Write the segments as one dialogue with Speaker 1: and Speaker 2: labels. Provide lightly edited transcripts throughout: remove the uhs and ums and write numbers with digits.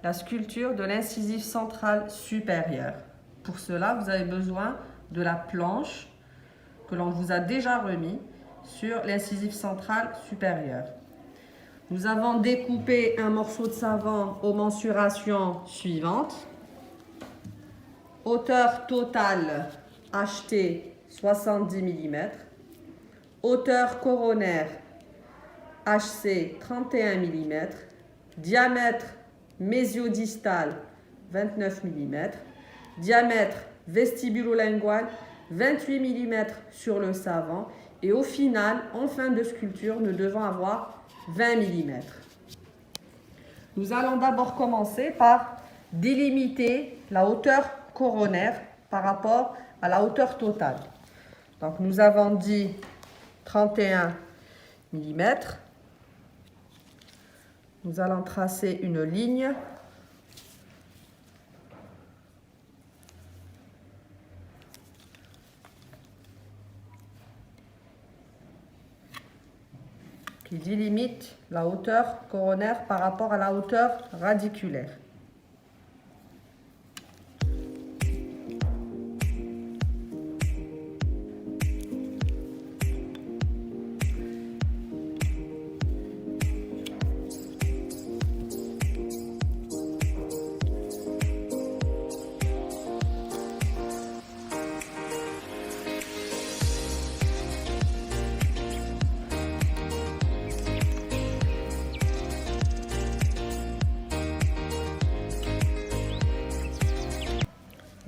Speaker 1: la sculpture de l'incisif central supérieur. Pour cela, vous avez besoin de la planche que l'on vous a déjà remis sur l'incisif central supérieur. Nous avons découpé un morceau de savon aux mensurations suivantes. Hauteur totale achetée 70 mm. Hauteur coronaire HC 31 mm. Diamètre mésiodistal 29 mm. Diamètre vestibulolingual 28 mm sur le savon. Et au final, en fin de sculpture, nous devons avoir 20 mm. Nous allons d'abord commencer par délimiter la hauteur coronaire par rapport à la hauteur totale. Donc nous avons dit 31 mm. Nous allons tracer une ligne. Qui délimite la hauteur coronaire par rapport à la hauteur radiculaire.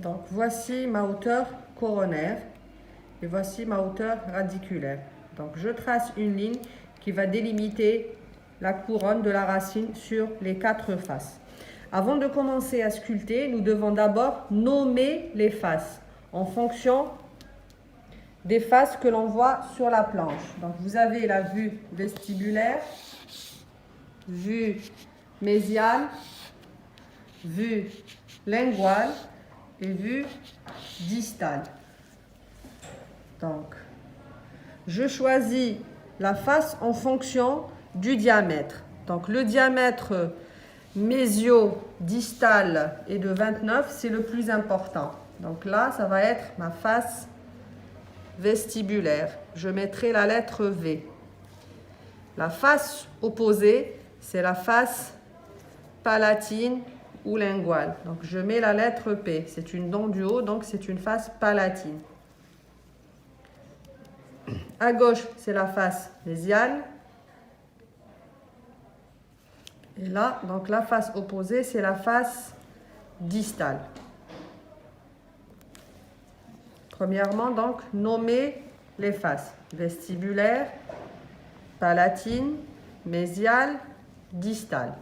Speaker 1: Donc voici ma hauteur coronaire et voici ma hauteur radiculaire. Donc je trace une ligne qui va délimiter la couronne de la racine sur les 4 faces. Avant de commencer à sculpter, nous devons d'abord nommer les faces en fonction des faces que l'on voit sur la planche. Donc vous avez la vue vestibulaire, vue mésiale, vue linguale et vue distale. Donc, je choisis la face en fonction du diamètre. Donc, le diamètre mésio-distal est de 29, c'est le plus important. Donc là, ça va être ma face vestibulaire. Je mettrai la lettre V. La face opposée, c'est la face palatine ou linguale. Donc je mets la lettre P. C'est une dent du haut, donc c'est une face palatine. À gauche, c'est la face mésiale. Et là, donc la face opposée, c'est la face distale. Premièrement, donc, nommer les faces. Vestibulaire, palatine, mésiale, distale.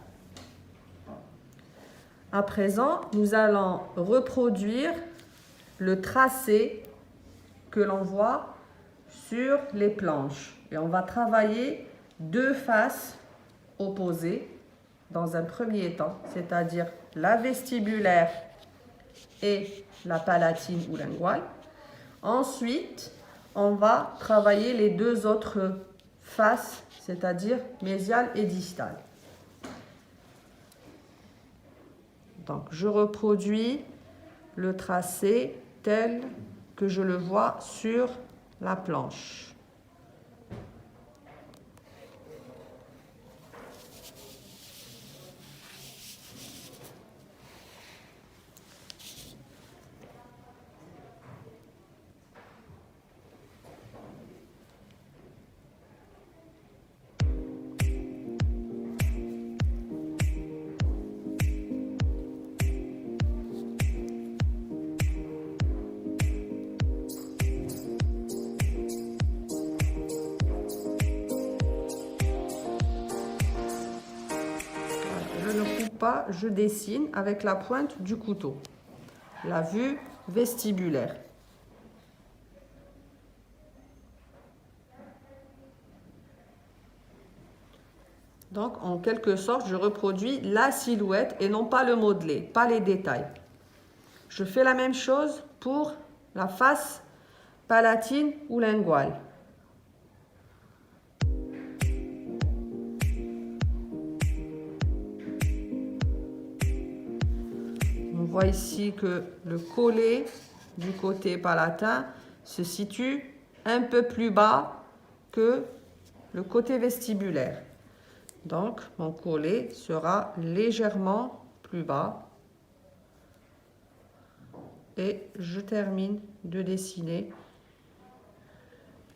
Speaker 1: À présent, nous allons reproduire le tracé que l'on voit sur les planches. Et on va travailler 2 faces opposées dans un premier temps, c'est-à-dire la vestibulaire et la palatine ou linguale. Ensuite, on va travailler les 2 autres faces, c'est-à-dire mésiale et distale. Donc, je reproduis le tracé tel que je le vois sur la planche. Je ne coupe pas, je dessine avec la pointe du couteau. La vue vestibulaire. Donc, en quelque sorte, je reproduis la silhouette et non pas le modelé, pas les détails. Je fais la même chose pour la face palatine ou linguale. voit ici que le collet du côté palatin se situe un peu plus bas que le côté vestibulaire. Donc, mon collet sera légèrement plus bas. Et je termine de dessiner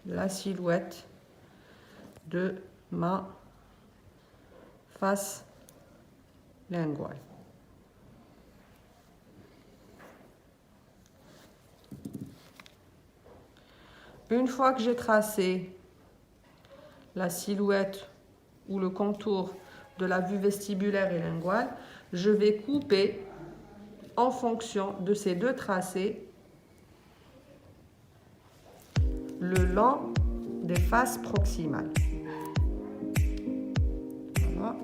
Speaker 1: la silhouette de ma face linguale. Une fois que j'ai tracé la silhouette ou le contour de la vue vestibulaire et linguale, je vais couper en fonction de ces deux tracés le long des faces proximales. Voilà.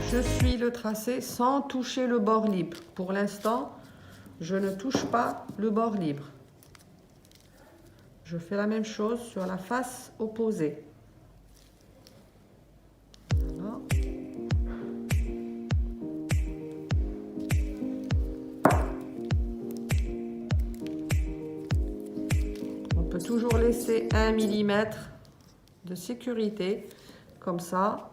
Speaker 1: Je suis le tracé sans toucher le bord libre. Pour l'instant, je ne touche pas le bord libre. Je fais la même chose sur la face opposée. Voilà. On peut toujours laisser 1 mm de sécurité, comme ça.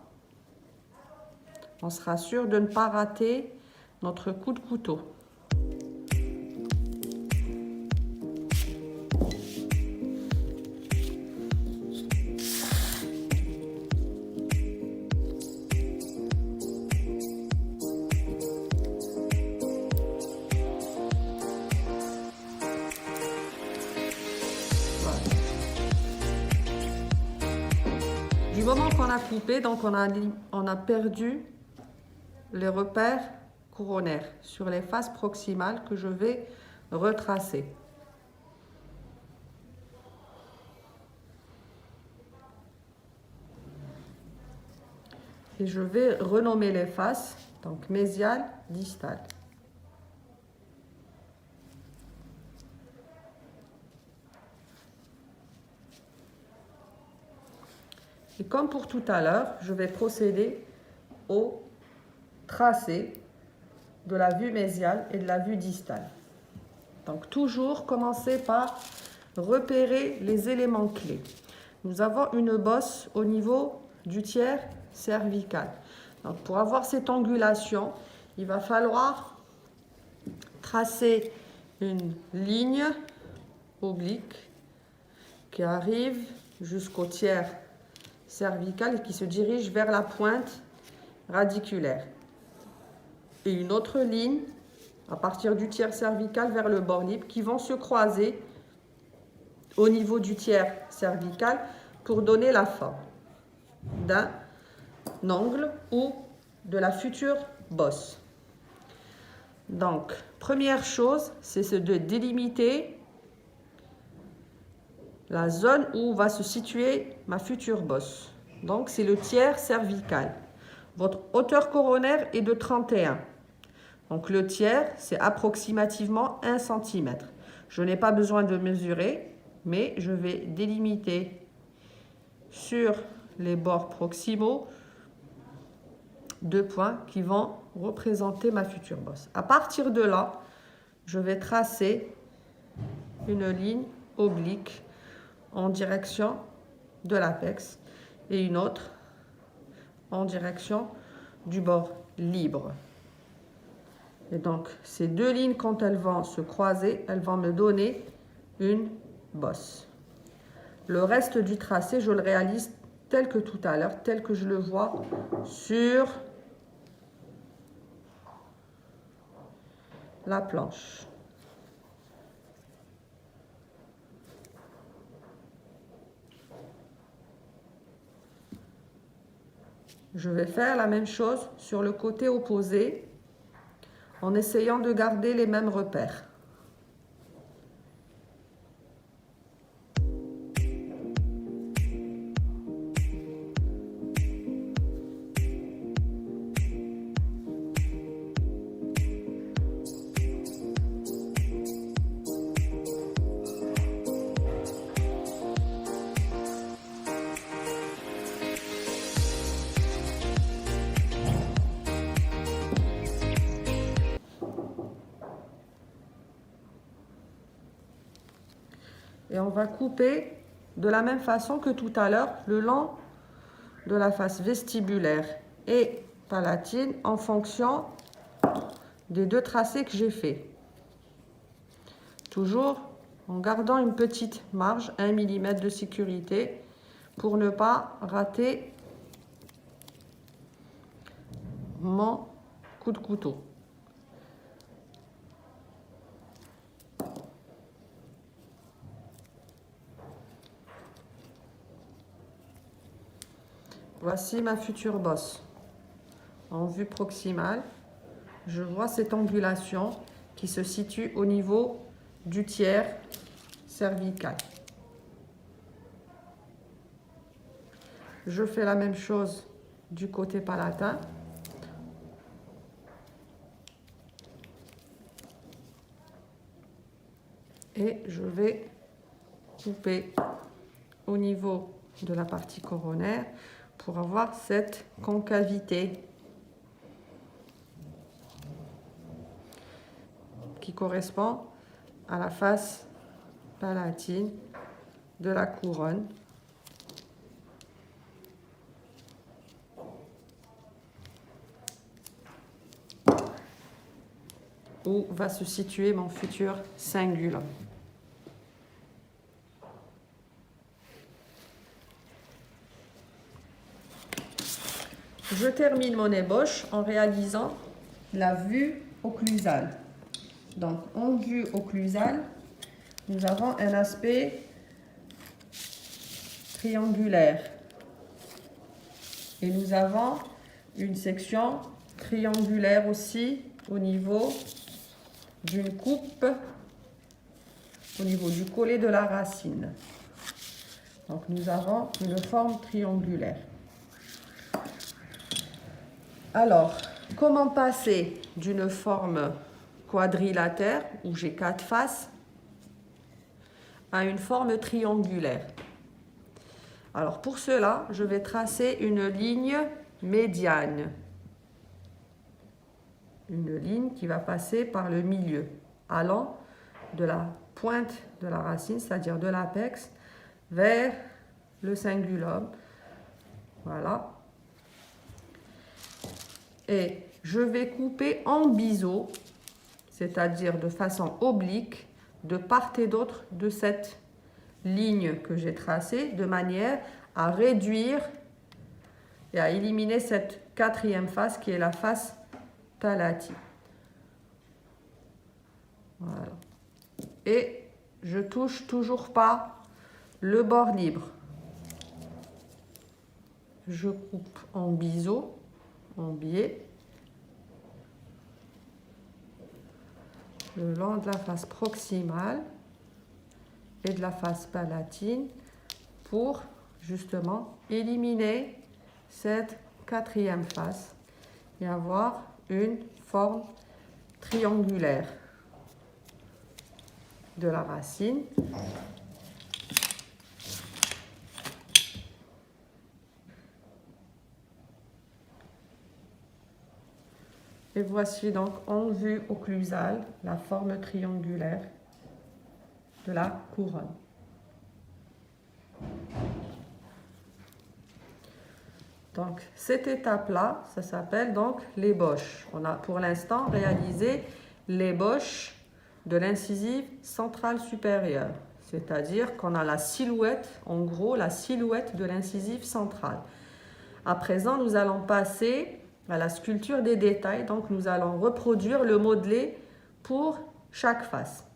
Speaker 1: On sera sûr de ne pas rater notre coup de couteau. Voilà. Du moment qu'on a coupé, donc on a perdu les repères coronaires sur les faces proximales que je vais retracer. Et je vais renommer les faces, donc mésiale, distale. Et comme pour tout à l'heure, je vais procéder au tracé de la vue mésiale et de la vue distale. Donc toujours commencer par repérer les éléments clés. Nous avons une bosse au niveau du tiers cervical. Donc pour avoir cette angulation, il va falloir tracer une ligne oblique qui arrive jusqu'au tiers cervical et qui se dirige vers la pointe radiculaire. Et une autre ligne à partir du tiers cervical vers le bord libre qui vont se croiser au niveau du tiers cervical pour donner la forme d'un angle ou de la future bosse. Donc, première chose, c'est de délimiter la zone où va se situer ma future bosse. Donc, c'est le tiers cervical. Votre hauteur coronaire est de 31. Donc le tiers, c'est approximativement 1 cm. Je n'ai pas besoin de mesurer, mais je vais délimiter sur les bords proximaux 2 points qui vont représenter ma future bosse. À partir de là, je vais tracer une ligne oblique en direction de l'apex et une autre en direction du bord libre. Et donc, ces deux lignes, quand elles vont se croiser, elles vont me donner une bosse. Le reste du tracé, je le réalise tel que tout à l'heure, tel que je le vois sur la planche. Je vais faire la même chose sur le côté opposé en essayant de garder les mêmes repères. et on va couper de la même façon que tout à l'heure le long de la face vestibulaire et palatine en fonction des deux tracés que j'ai fait. Toujours en gardant une petite marge, 1 mm de sécurité, pour ne pas rater mon coup de couteau. Voici ma future bosse. En vue proximale, je vois cette ondulation qui se situe au niveau du tiers cervical. Je fais la même chose du côté palatin. Et je vais couper au niveau de la partie coronaire pour avoir cette concavité qui correspond à la face palatine de la couronne. Où va se situer mon futur cingulum. Je termine mon ébauche en réalisant la vue occlusale. Donc, en vue occlusale, nous avons un aspect triangulaire. Et nous avons une section triangulaire aussi au niveau d'une coupe, au niveau du collet de la racine. Donc, nous avons une forme triangulaire. Alors, comment passer d'une forme quadrilatère, où j'ai 4 faces, à une forme triangulaire? Alors, pour cela, je vais tracer une ligne médiane. Une ligne qui va passer par le milieu, allant de la pointe de la racine, c'est-à-dire de l'apex, vers le cingulum. Voilà. Et je vais couper en biseau, c'est-à-dire de façon oblique, de part et d'autre de cette ligne que j'ai tracée, de manière à réduire et à éliminer cette 4e face qui est la face palatine. Voilà. Et je touche toujours pas le bord libre. Je coupe en biseau, en biais, le long de la face proximale et de la face palatine pour justement éliminer cette 4e face et avoir une forme triangulaire de la racine. Et voici donc en vue occlusale la forme triangulaire de la couronne. Donc cette étape-là, ça s'appelle donc l'ébauche. On a pour l'instant réalisé l'ébauche de l'incisive centrale supérieure, c'est-à-dire qu'on a la silhouette, en gros la silhouette de l'incisive centrale. À présent, nous allons passer à la sculpture des détails, donc nous allons reproduire le modelé pour chaque face.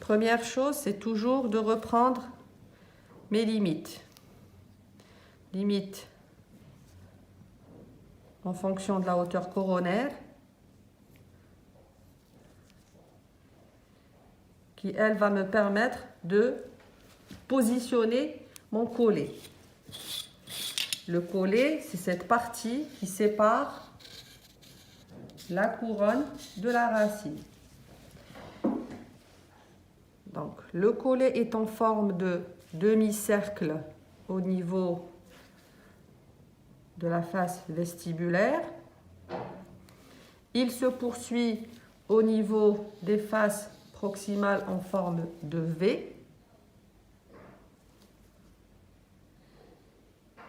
Speaker 1: Première chose, c'est toujours de reprendre mes limites. Limite en fonction de la hauteur coronaire, qui elle va me permettre de positionner mon collet. Le collet, c'est cette partie qui sépare la couronne de la racine. Donc, le collet est en forme de demi-cercle au niveau de la face vestibulaire. Il se poursuit au niveau des faces proximale en forme de V.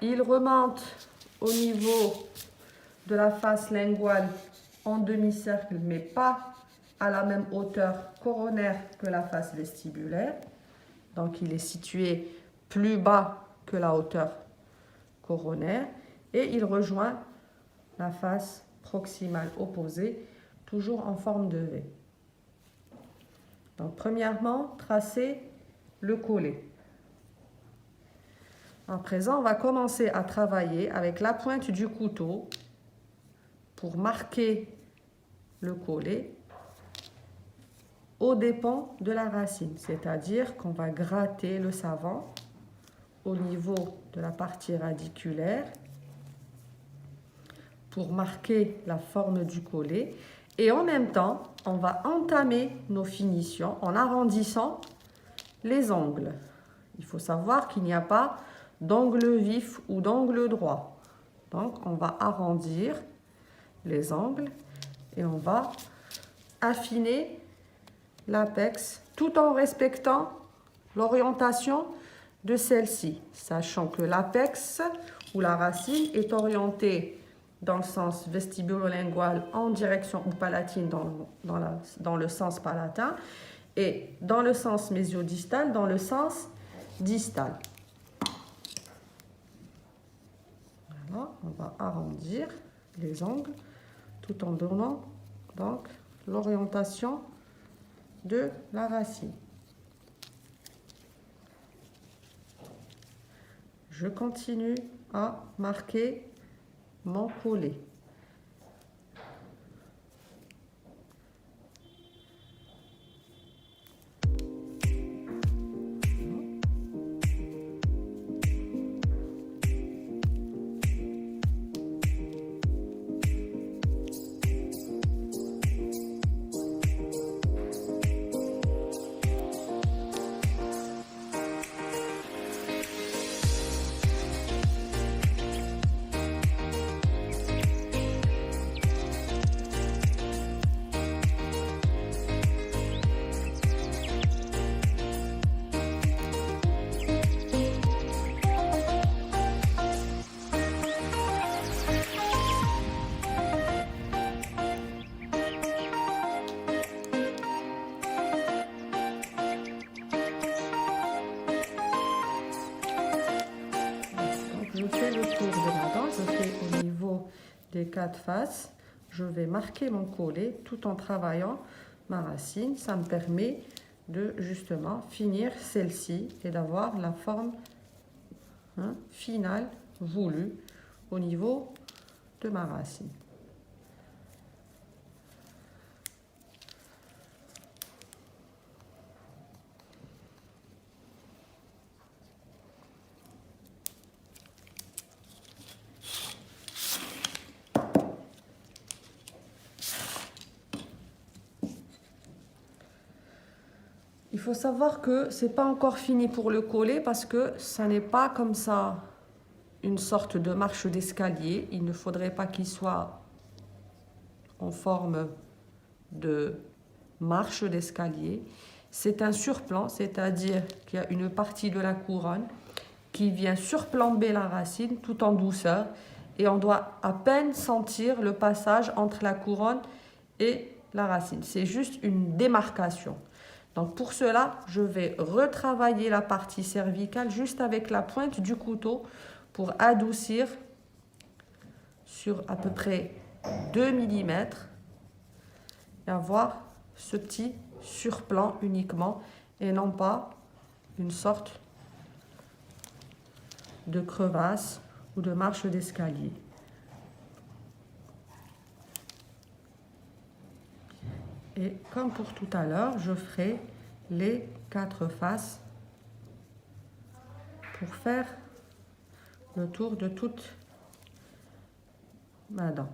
Speaker 1: Il remonte au niveau de la face linguale en demi-cercle, mais pas à la même hauteur coronaire que la face vestibulaire. Donc, il est situé plus bas que la hauteur coronaire. Et il rejoint la face proximale opposée, toujours en forme de V. Donc, premièrement, tracer le collet. À présent, on va commencer à travailler avec la pointe du couteau pour marquer le collet aux dépens de la racine, c'est-à-dire qu'on va gratter le savon au niveau de la partie radiculaire pour marquer la forme du collet. Et en même temps, on va entamer nos finitions en arrondissant les angles. Il faut savoir qu'il n'y a pas d'angle vif ou d'angle droit. Donc, on va arrondir les angles et on va affiner l'apex tout en respectant l'orientation de celle-ci, sachant que l'apex ou la racine est orientée dans le sens vestibulo-lingual en direction ou palatine dans le sens palatin et dans le sens mésiodistal dans le sens distal. Voilà, on va arrondir les angles tout en donnant donc l'orientation de la racine. Je continue à marquer mon collet. Je fais le tour de la dent, je fais au niveau des 4 faces. Je vais marquer mon collet tout en travaillant ma racine. Ça me permet de justement finir celle-ci et d'avoir la forme finale voulue au niveau de ma racine. Il faut savoir que ce n'est pas encore fini pour le collet parce que ça n'est pas comme ça une sorte de marche d'escalier. Il ne faudrait pas qu'il soit en forme de marche d'escalier. C'est un surplan, c'est-à-dire qu'il y a une partie de la couronne qui vient surplomber la racine tout en douceur et on doit à peine sentir le passage entre la couronne et la racine. C'est juste une démarcation. Donc pour cela, je vais retravailler la partie cervicale juste avec la pointe du couteau pour adoucir sur à peu près 2 mm et avoir ce petit surplan uniquement et non pas une sorte de crevasse ou de marche d'escalier. Et comme pour tout à l'heure, je ferai les 4 faces pour faire le tour de toute ma dent.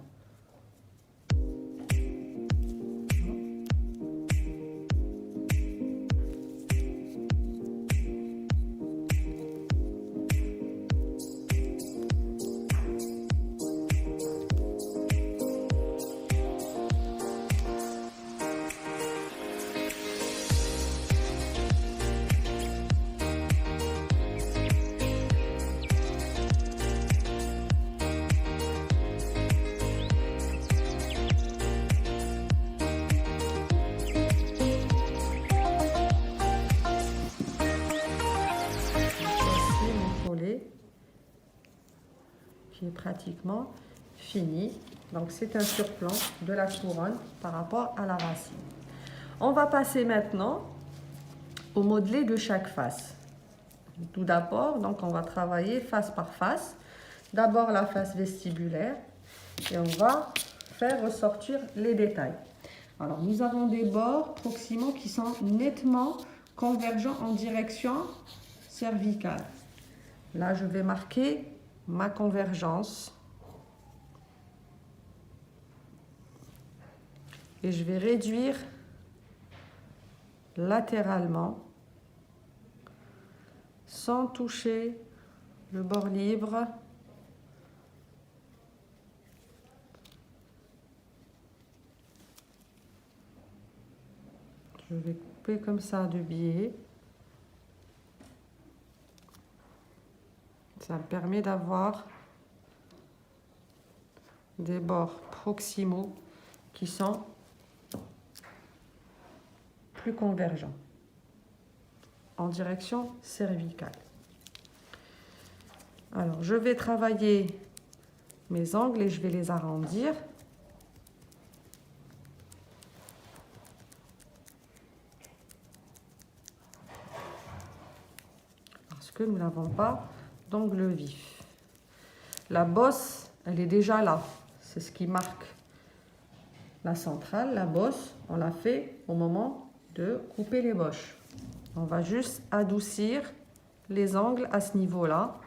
Speaker 1: pratiquement fini. Donc c'est un surplomb de la couronne par rapport à la racine. On va passer maintenant au modelé de chaque face. Tout d'abord, donc on va travailler face par face. D'abord la face vestibulaire et on va faire ressortir les détails. Alors nous avons des bords proximaux qui sont nettement convergents en direction cervicale. Là, je vais marquer ma convergence. Et je vais réduire latéralement sans toucher le bord libre. Je vais couper comme ça de biais. Ça me permet d'avoir des bords proximaux qui sont plus convergents en direction cervicale. Alors, je vais travailler mes angles et je vais les arrondir. Parce que nous n'avons pas d'angle vif. La bosse, elle est déjà là. C'est ce qui marque la centrale. La bosse, on l'a fait au moment de couper les boches. On va juste adoucir les angles à ce niveau-là.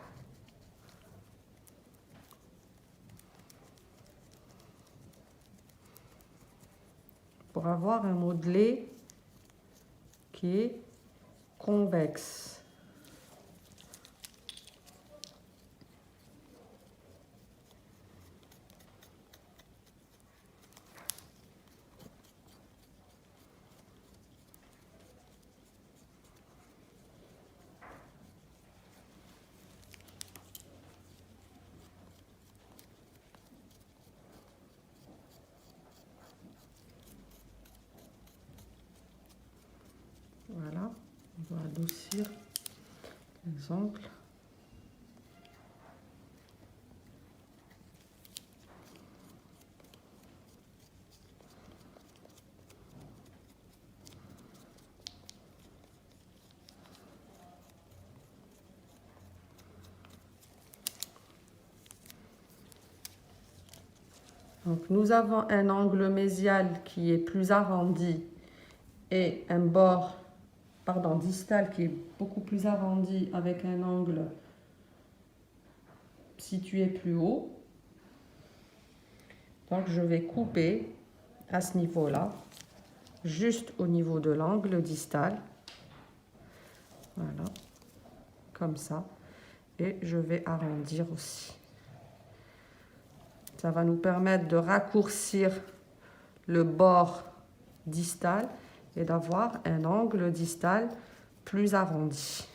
Speaker 1: Pour avoir un modelé qui est convexe. Voilà, on va adoucir les angles. Donc nous avons un angle mésial qui est plus arrondi et un bord distal qui est beaucoup plus arrondi avec un angle situé plus haut. Donc je vais couper à ce niveau-là, juste au niveau de l'angle distal. Voilà, comme ça. Et je vais arrondir aussi. Ça va nous permettre de raccourcir le bord distal et d'avoir un angle distal plus arrondi.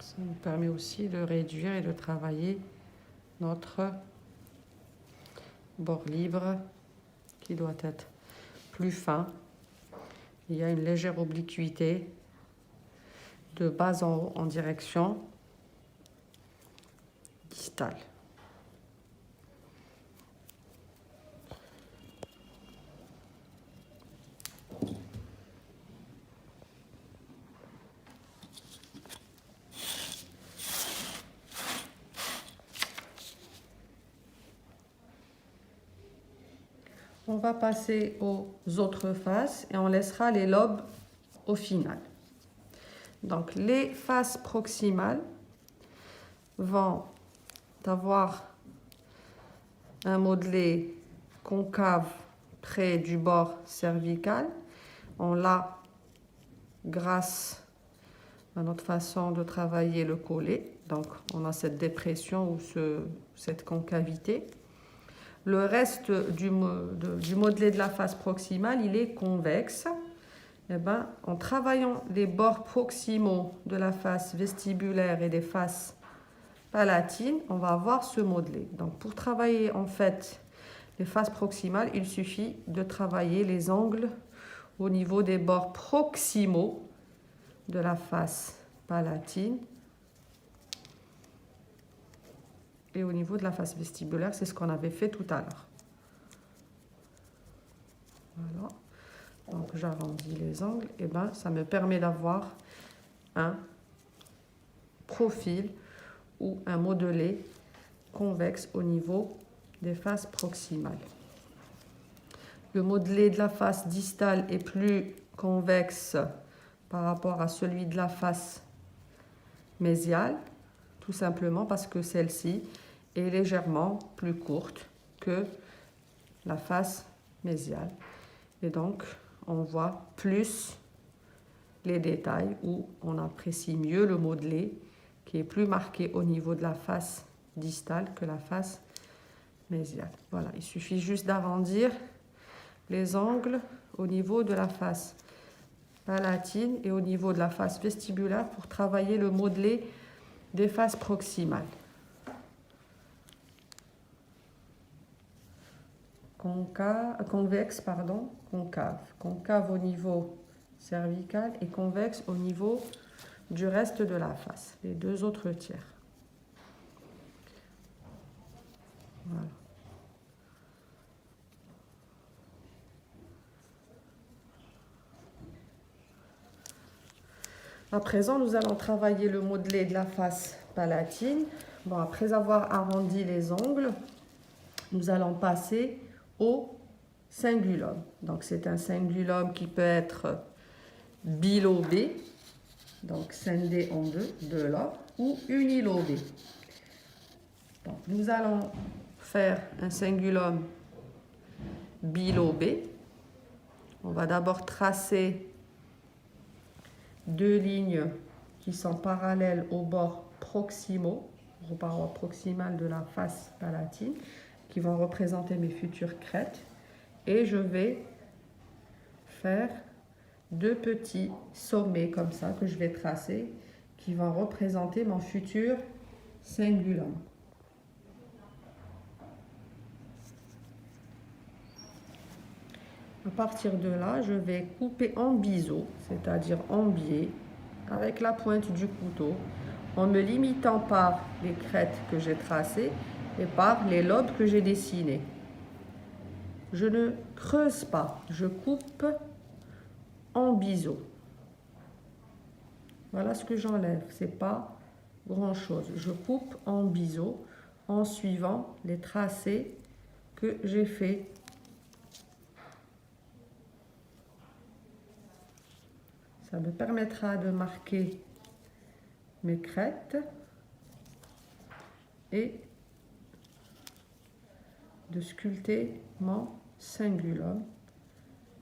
Speaker 1: Ça nous permet aussi de réduire et de travailler notre bord libre qui doit être plus fin. Il y a une légère obliquité de bas en haut en direction distale. On va passer aux autres faces et on laissera les lobes au final. Donc les faces proximales vont avoir un modelé concave près du bord cervical. On l'a grâce à notre façon de travailler le collet. Donc on a cette dépression ou cette concavité. Le reste du modelé de la face proximale, il est convexe. Eh ben, en travaillant les bords proximaux de la face vestibulaire et des faces palatines, on va avoir ce modelé. Donc pour travailler en fait les faces proximales, il suffit de travailler les angles au niveau des bords proximaux de la face palatine et au niveau de la face vestibulaire, c'est ce qu'on avait fait tout à l'heure. Voilà. Donc j'arrondis les angles, et ben ça me permet d'avoir un profil ou un modelé convexe au niveau des faces proximales. Le modelé de la face distale est plus convexe par rapport à celui de la face mésiale, tout simplement parce que celle-ci est légèrement plus courte que la face mésiale. Et donc, on voit plus les détails où on apprécie mieux le modelé qui est plus marqué au niveau de la face distale que la face mésiale. Voilà, il suffit juste d'arrondir les angles au niveau de la face palatine et au niveau de la face vestibulaire pour travailler le modelé des faces proximales. Convexe, concave. Concave au niveau cervical et convexe au niveau du reste de la face, les deux autres tiers. Voilà. À présent, nous allons travailler le modelé de la face palatine. Bon, après avoir arrondi les angles, nous allons passer au cingulum. Donc, c'est un cingulum qui peut être bilobé, donc scindé en deux lobes, ou unilobé. Donc, nous allons faire un cingulum bilobé. On va d'abord tracer deux lignes qui sont parallèles aux bords proximaux, aux parois proximales de la face palatine, qui vont représenter mes futures crêtes. Et je vais faire deux petits sommets comme ça que je vais tracer, qui vont représenter mon futur cingulum. À partir de là, je vais couper en biseau, c'est-à-dire en biais, avec la pointe du couteau, en me limitant par les crêtes que j'ai tracées et par les lobes que j'ai dessinés. Je ne creuse pas, je coupe en biseau. Voilà ce que j'enlève, c'est pas grand-chose. Je coupe en biseau en suivant les tracés que j'ai fait. Ça me permettra de marquer mes crêtes et de sculpter mon cingulum,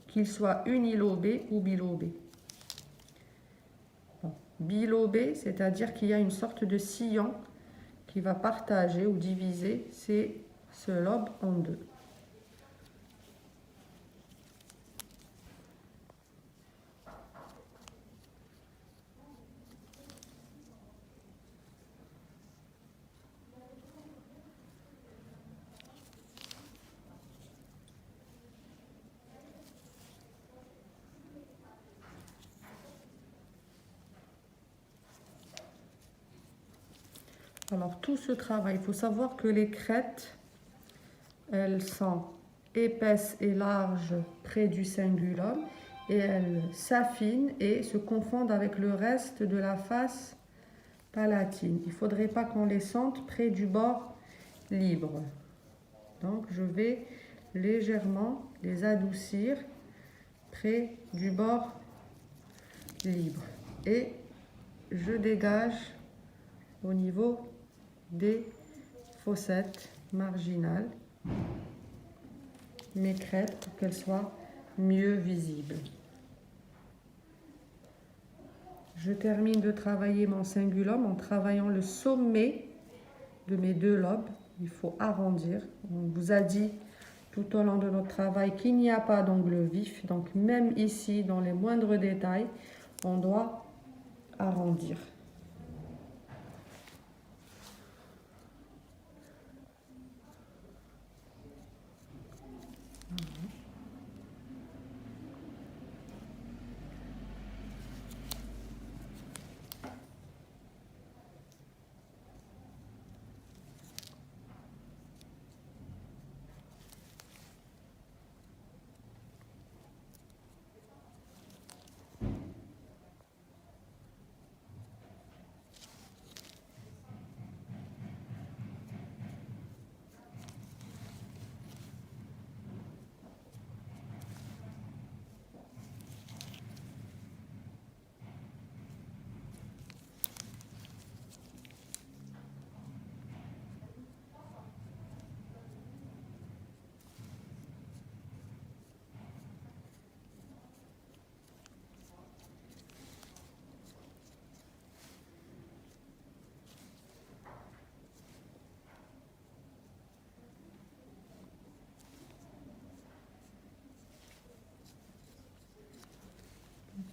Speaker 1: qu'il soit unilobé ou bilobé. Bon, bilobé, c'est-à-dire qu'il y a une sorte de sillon qui va partager ou diviser ce lobe en deux. Alors tout ce travail, il faut savoir que les crêtes, elles sont épaisses et larges près du cingulum et elles s'affinent et se confondent avec le reste de la face palatine. Il ne faudrait pas qu'on les sente près du bord libre. Donc je vais légèrement les adoucir près du bord libre et je dégage au niveau des fossettes marginales mes crêtes pour qu'elles soient mieux visibles. Je termine de travailler mon cingulum en travaillant le sommet de mes deux lobes. Il faut arrondir. On vous a dit tout au long de notre travail qu'il n'y a pas d'angle vif. Donc même ici, dans les moindres détails, on doit arrondir.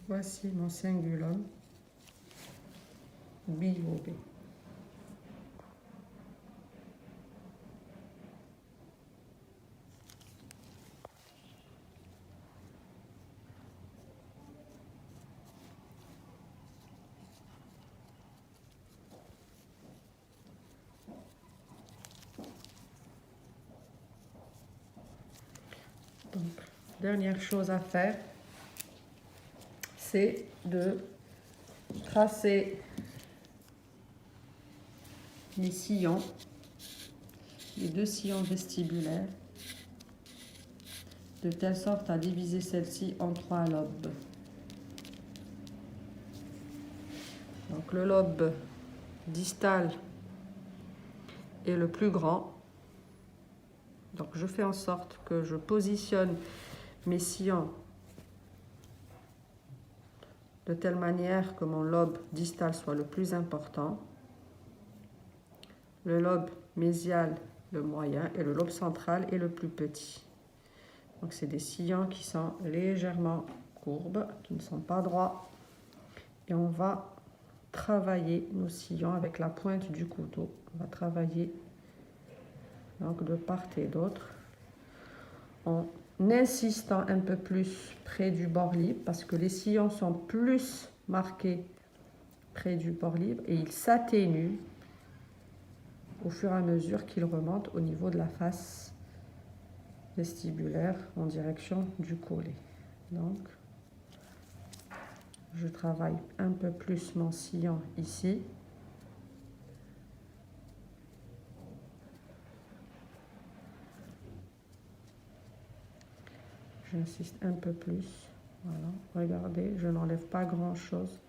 Speaker 1: Voici mon cingulum bilobé. Donc, dernière chose à faire, c'est de tracer les sillons, les deux sillons vestibulaires, de telle sorte à diviser celle-ci en 3 lobes. Donc le lobe distal est le plus grand. Donc je fais en sorte que je positionne mes sillons de telle manière que mon lobe distal soit le plus important, le lobe mésial le moyen et le lobe central est le plus petit. Donc c'est des sillons qui sont légèrement courbes, qui ne sont pas droits. Et on va travailler nos sillons avec la pointe du couteau. On va travailler donc de part et d'autre en insistant un peu plus près du bord libre parce que les sillons sont plus marqués près du bord libre et ils s'atténuent au fur et à mesure qu'ils remontent au niveau de la face vestibulaire en direction du collet. Donc, je travaille un peu plus mon sillon ici. J'insiste un peu plus. Voilà, regardez, je n'enlève pas grand-chose.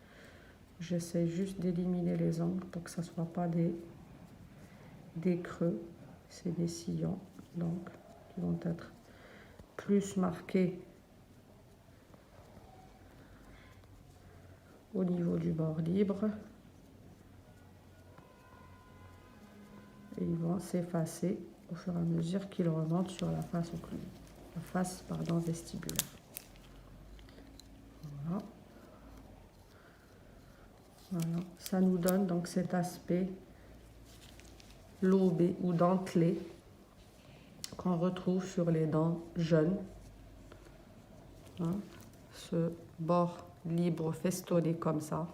Speaker 1: J'essaie juste d'éliminer les angles pour que ça ne soit pas des creux. C'est des sillons, donc, qui vont être plus marqués au niveau du bord libre. Et ils vont s'effacer au fur et à mesure qu'ils remontent sur la face vestibulaire. Voilà. Voilà. Ça nous donne donc cet aspect lobé ou dentelé qu'on retrouve sur les dents jeunes. Hein, ce bord libre festonné comme ça.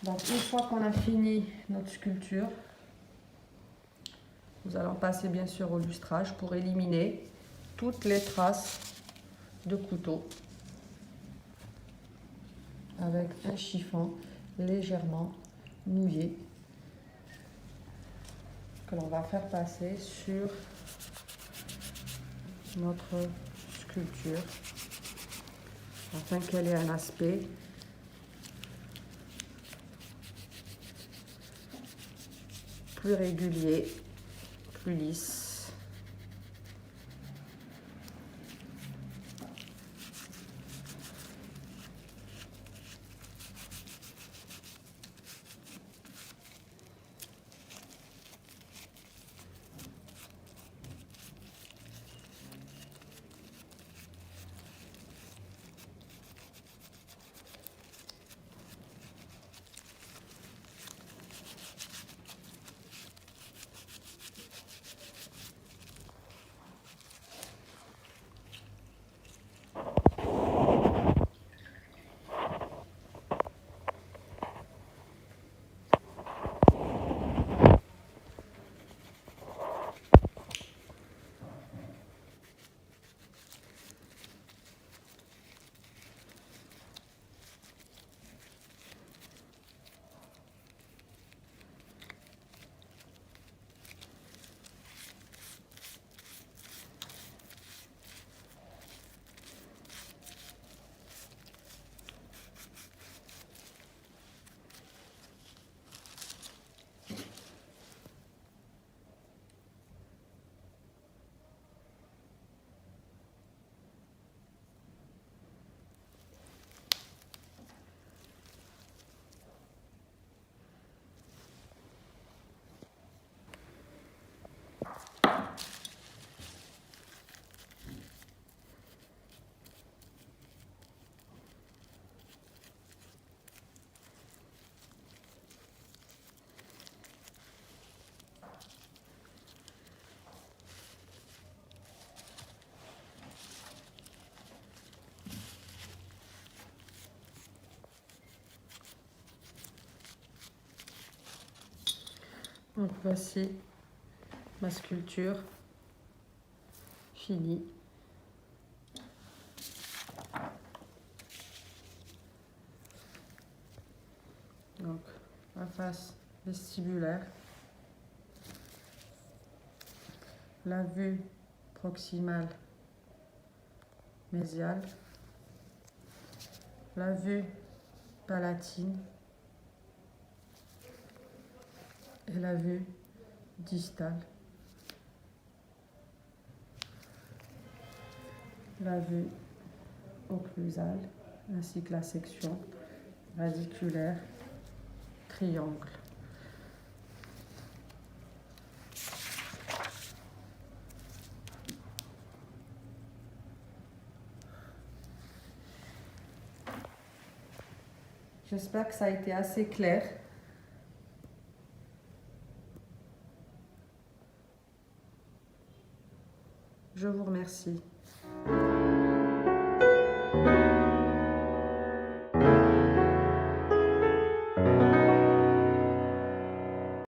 Speaker 1: Donc une fois qu'on a fini notre sculpture, nous allons passer bien sûr au lustrage pour éliminer toutes les traces de couteau avec un chiffon légèrement mouillé que l'on va faire passer sur notre sculpture afin qu'elle ait un aspect plus régulier, plus lisse. Donc voici ma sculpture finie. Donc la face vestibulaire, la vue proximale mésiale, la vue palatine et la vue distale, la vue occlusale ainsi que la section radiculaire triangle. J'espère que ça a été assez clair. Je vous remercie.